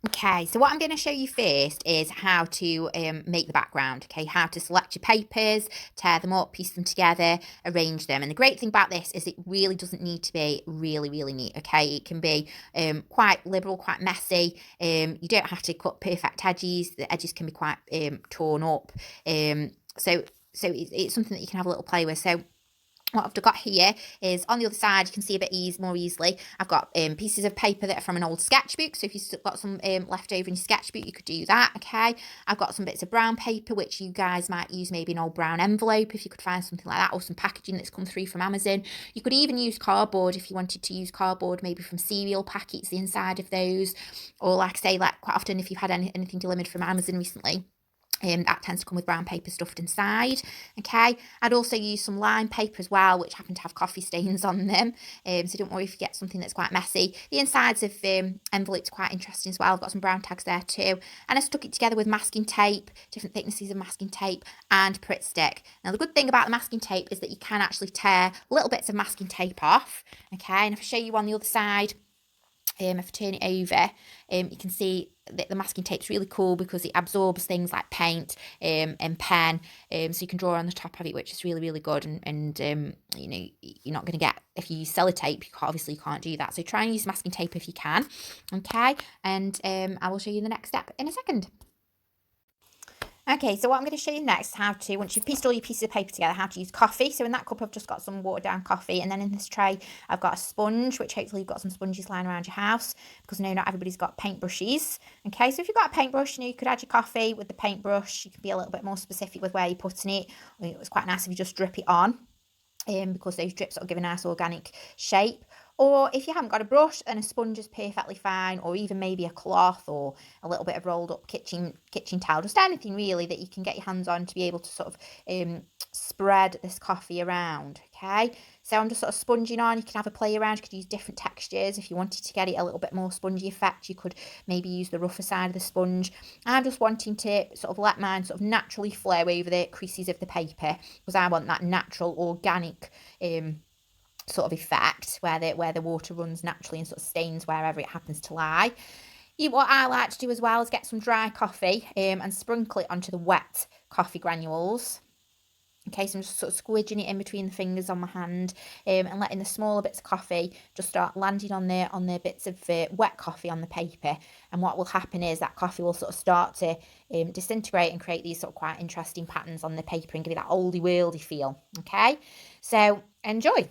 Okay, so what I'm going to show you first is how to make the background, okay, how to select your papers, tear them up, piece them together, arrange them. And the great thing about this is it really doesn't need to be really, really neat, okay? It can be quite liberal, quite messy. You don't have to cut perfect edges. The edges can be quite torn up. So it's something that you can have a little play with. So what I've got here is on the other side, you can see a bit more easily. I've got pieces of paper that are from an old sketchbook. So if you've got some left over in your sketchbook, you could do that, okay? I've got some bits of brown paper, which you guys might use maybe an old brown envelope if you could find something like that, or some packaging that's come through from Amazon. You could even use cardboard if you wanted to use cardboard, maybe from cereal packets, the inside of those. Or like I say, like quite often if you've had anything delivered from Amazon recently, that tends to come with brown paper stuffed inside, okay? I'd also use some lime paper as well, which happen to have coffee stains on them, so don't worry if you get something that's quite messy. The insides of envelopes are quite interesting as well. I've got some brown tags there too. And I stuck it together with masking tape, different thicknesses of masking tape, and Pritt stick. Now, the good thing about the masking tape is that you can actually tear little bits of masking tape off, okay? And if I show you on the other side, if I turn it over, you can see that the masking tape's really cool because it absorbs things like paint and pen, so you can draw on the top of it, which is really, really good. And you know, you're not going to get, if you use sellotape, obviously you can't do that. So try and use masking tape if you can, okay? And I will show you the next step in a second. Okay, so what I'm going to show you next is how to, once you've pieced all your pieces of paper together, how to use coffee. So in that cup, I've just got some watered down coffee. And then in this tray, I've got a sponge, which hopefully you've got some sponges lying around your house, because no, not everybody's got paintbrushes. Okay, so if you've got a paintbrush, you could add your coffee with the paintbrush. You can be a little bit more specific with where you're putting it. It was quite nice if you just drip it on, because those drips will give a nice organic shape. Or if you haven't got a brush, then a sponge is perfectly fine, or even maybe a cloth or a little bit of rolled up kitchen towel, just anything really that you can get your hands on to be able to sort of spread this coffee around, okay? So I'm just sort of sponging on. You can have a play around. You could use different textures. If you wanted to get it a little bit more spongy effect, you could maybe use the rougher side of the sponge. I'm just wanting to sort of let mine sort of naturally flow over the creases of the paper, because I want that natural, organic sort of effect where the water runs naturally and sort of stains wherever it happens to lie. What I like to do as well is get some dry coffee and sprinkle it onto the wet coffee granules. Okay, so I'm just sort of squidging it in between the fingers on my hand, and letting the smaller bits of coffee just start landing on the bits of wet coffee on the paper. And what will happen is that coffee will sort of start to disintegrate and create these sort of quite interesting patterns on the paper and give it that oldie worldy feel. Okay, so enjoy.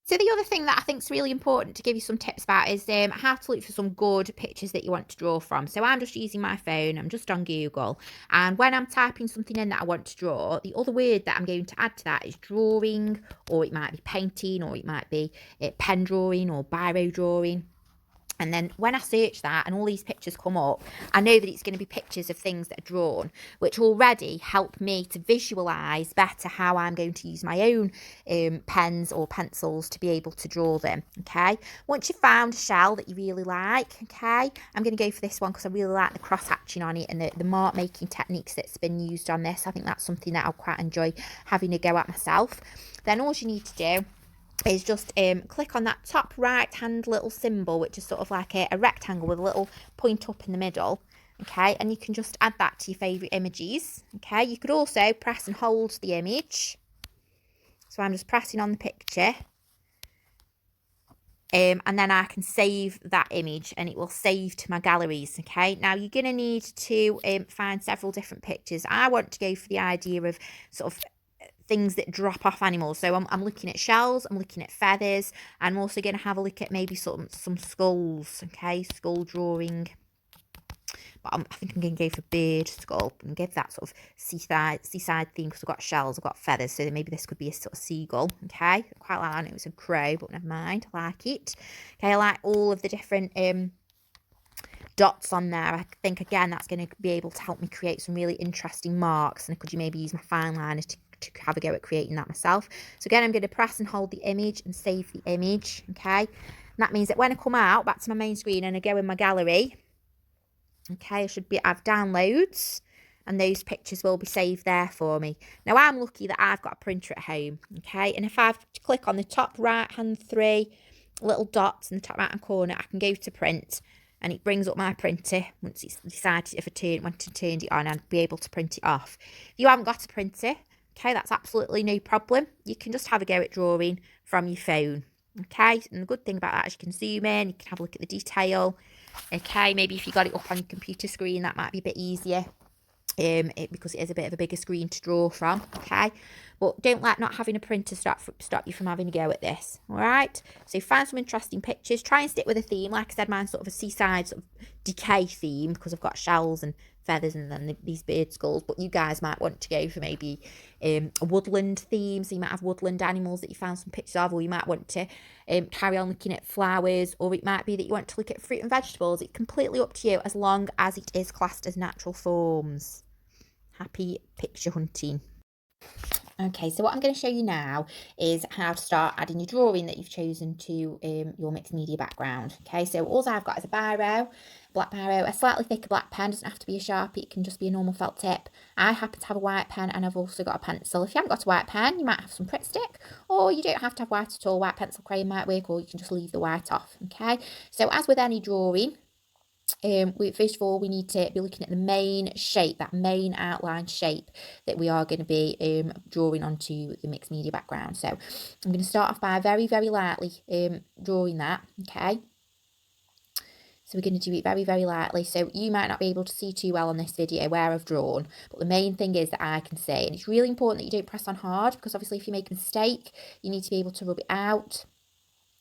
So the other thing that I think is really important to give you some tips about is how to look for some good pictures that you want to draw from. So I'm just using my phone, I'm just on Google, and when I'm typing something in that I want to draw, the other word that I'm going to add to that is drawing, or it might be painting, or it might be pen drawing or biro drawing. And then when I search that and all these pictures come up, I know that it's going to be pictures of things that are drawn, which already help me to visualise better how I'm going to use my own pens or pencils to be able to draw them, okay? Once you've found a shell that you really like, okay, I'm going to go for this one because I really like the cross-hatching on it and the mark making techniques that's been used on this. I think that's something that I'll quite enjoy having a go at myself. Then all you need to do is just click on that top right hand little symbol, which is sort of like a rectangle with a little point up in the middle, okay, and you can just add that to your favourite images, okay. You could also press and hold the image, so I'm just pressing on the picture, and then I can save that image and it will save to my galleries, okay. Now you're going to need to find several different pictures. I want to go for the idea of sort of things that drop off animals. So I'm looking at shells, I'm looking at feathers, I'm also going to have a look at maybe some skulls, okay, skull drawing. But I think I'm going to go for bird skull and give that sort of seaside theme because I've got shells, I've got feathers, so maybe this could be a sort of seagull, okay. I quite like that. It was a crow, but never mind, I like it. Okay, I like all of the different dots on there. I think again that's going to be able to help me create some really interesting marks, and could you maybe use my fine liner to have a go at creating that myself. So again, I'm going to press and hold the image and save the image, okay. And that means that when I come out back to my main screen and I go in my gallery, okay, I should have downloads, and those pictures will be saved there for me. Now I'm lucky that I've got a printer at home, okay, and if I click on the top right hand three little dots in the top right hand corner, I can go to print. and it brings up my printer once it's decided if I turned it on, and be able to print it off. If you haven't got a printer, okay, that's absolutely no problem. You can just have a go at drawing from your phone. Okay, and the good thing about that is you can zoom in, you can have a look at the detail. Okay, maybe if you got it up on your computer screen, that might be a bit easier. Because it is a bit of a bigger screen to draw from, okay? But don't let not having a printer stop you from having a go at this, all right? So find some interesting pictures. Try and stick with a theme. Like I said, mine's sort of a seaside sort of decay theme because I've got shells and feathers and then these bird skulls. But you guys might want to go for maybe a woodland theme. So you might have woodland animals that you found some pictures of, or you might want to carry on looking at flowers, or it might be that you want to look at fruit and vegetables. It's completely up to you as long as it is classed as natural forms. Happy picture hunting. Okay, so what I'm going to show you now is how to start adding your drawing that you've chosen to your mixed media background. Okay, so all I've got is a biro, black biro, a slightly thicker black pen. Doesn't have to be a Sharpie, it can just be a normal felt tip. I happen to have a white pen, and I've also got a pencil. If you haven't got a white pen, you might have some Pritt stick, or you don't have to have white at all. White pencil crayon might work, or you can just leave the white off. Okay, so as with any drawing, first of all, we need to be looking at the main shape, that main outline shape that we are going to be drawing onto the mixed media background. So I'm going to start off by very, very lightly drawing that, okay? So we're going to do it very, very lightly. So you might not be able to see too well on this video where I've drawn, but the main thing is that I can see, and it's really important that you don't press on hard, because obviously if you make a mistake, you need to be able to rub it out.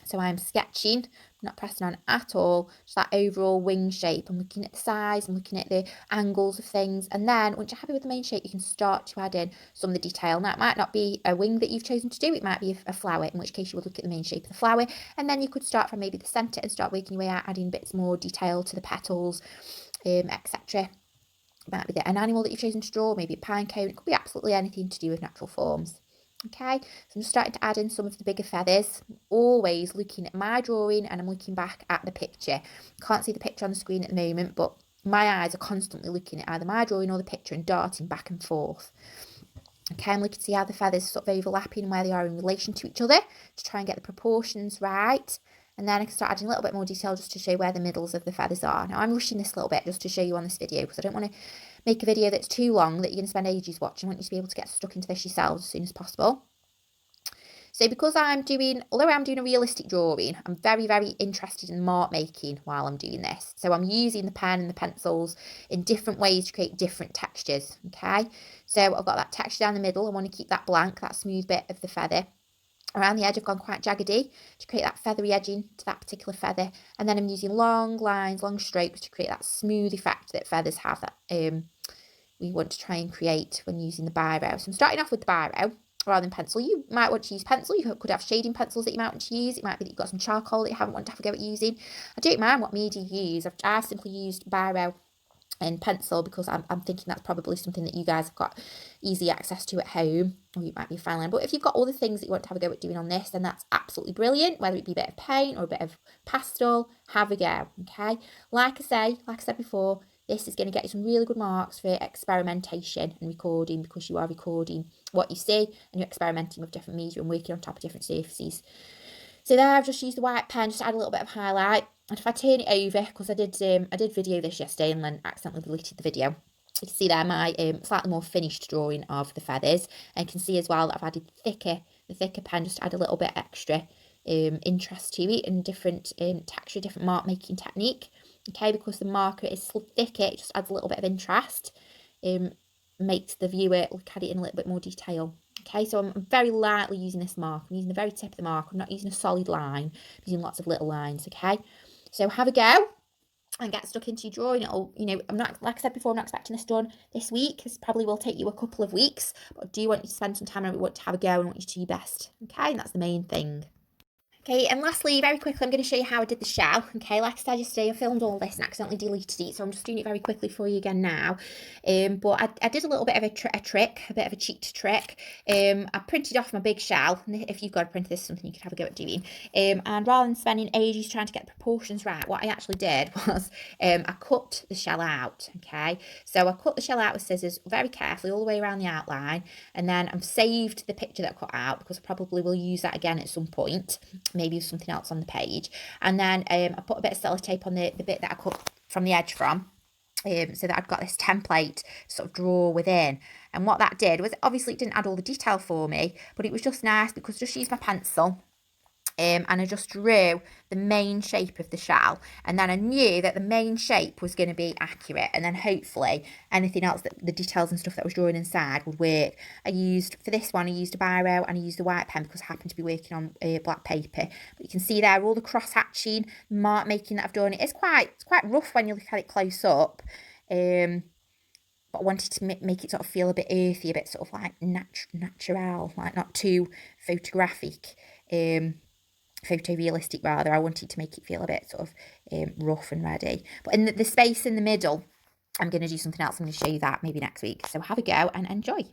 So I'm sketching, not pressing on at all, just that overall wing shape. I'm looking at the size, I'm looking at the angles of things, and then once you're happy with the main shape, you can start to add in some of the detail. Now, it might not be a wing that you've chosen to do, it might be a flower, in which case you would look at the main shape of the flower, and then you could start from maybe the centre and start working your way out, adding bits more detail to the petals, etc. It might be an animal that you've chosen to draw, maybe a pine cone. It could be absolutely anything to do with natural forms. Okay, so I'm starting to add in some of the bigger feathers, always looking at my drawing and I'm looking back at the picture. Can't see the picture on the screen at the moment, but my eyes are constantly looking at either my drawing or the picture and darting back and forth. Okay, I'm looking to see how the feathers sort of overlapping and where they are in relation to each other to try and get the proportions right. And then I can start adding a little bit more detail just to show where the middles of the feathers are. Now, I'm rushing this a little bit just to show you on this video because I don't want to make a video that's too long that you're going to spend ages watching. I want you to be able to get stuck into this yourselves as soon as possible. So because although I'm doing a realistic drawing, I'm very, very interested in mark making while I'm doing this. So I'm using the pen and the pencils in different ways to create different textures, okay? So I've got that texture down the middle. I want to keep that blank, that smooth bit of the feather. Around the edge, I've gone quite jaggedy to create that feathery edging to that particular feather. And then I'm using long lines, long strokes to create that smooth effect that feathers have that we want to try and create when using the biro. So I'm starting off with the biro rather than pencil. You might want to use pencil. You could have shading pencils that you might want to use. It might be that you've got some charcoal that you haven't wanted to have a go at using. I don't mind what media you use. I've simply used biro and pencil because I'm thinking that's probably something that you guys have got easy access to at home, or you might be fine line. But if you've got other things that you want to have a go at doing on this, then that's absolutely brilliant. Whether it be a bit of paint or a bit of pastel, have a go, okay? Like I said before, this is going to get you some really good marks for experimentation and recording, because you are recording what you see and you're experimenting with different media and working on top of different surfaces. So there, I've just used the white pen, just add a little bit of highlight. And if I turn it over, because I did video this yesterday and then accidentally deleted the video, you can see there my slightly more finished drawing of the feathers. And you can see as well that I've added the thicker pen just to add a little bit extra interest to it and different texture, different mark making technique. Okay, because the marker is thicker, it just adds a little bit of interest, makes the viewer look at it in a little bit more detail. Okay, so I'm very lightly using this mark. I'm using the very tip of the mark. I'm not using a solid line. I'm using lots of little lines, okay? So have a go and get stuck into your drawing. It'll, I'm not, like I said before, I'm not expecting this done this week. This probably will take you a couple of weeks, but I do want you to spend some time and I want to have a go and want you to do your best, okay? And that's the main thing. Okay, and lastly, very quickly, I'm going to show you how I did the shell. Okay, like I said yesterday, I filmed all this and accidentally deleted it, so I'm just doing it very quickly for you again now. But I did a little bit of a trick, a bit of a cheat trick. I printed off my big shell. If you've got a printer, this is something you could have a go at doing. And rather than spending ages trying to get the proportions right, what I actually did was I cut the shell out. Okay, so I cut the shell out with scissors very carefully all the way around the outline, and then I've saved the picture that I cut out because I probably will use that again at some point. maybe with something else on the page. And then I put a bit of sellotape on the bit that I cut from the edge from, so that I've got this template sort of draw within. And what that did was, obviously it didn't add all the detail for me, but it was just nice because I just used my pencil, and I just drew the main shape of the shell, and then I knew that the main shape was going to be accurate, and then hopefully anything else, that the details and stuff that I was drawing inside, would work. For this one I used a biro and I used a white pen because I happened to be working on black paper. But you can see there all the cross hatching, mark making that I've done. It's quite rough when you look at it close up, but I wanted to make it sort of feel a bit earthy, a bit sort of like natural, like not too photographic, photorealistic rather. I wanted to make it feel a bit sort of rough and ready. But in the space in the middle, I'm going to do something else. I'm going to show you that maybe next week. So have a go and enjoy.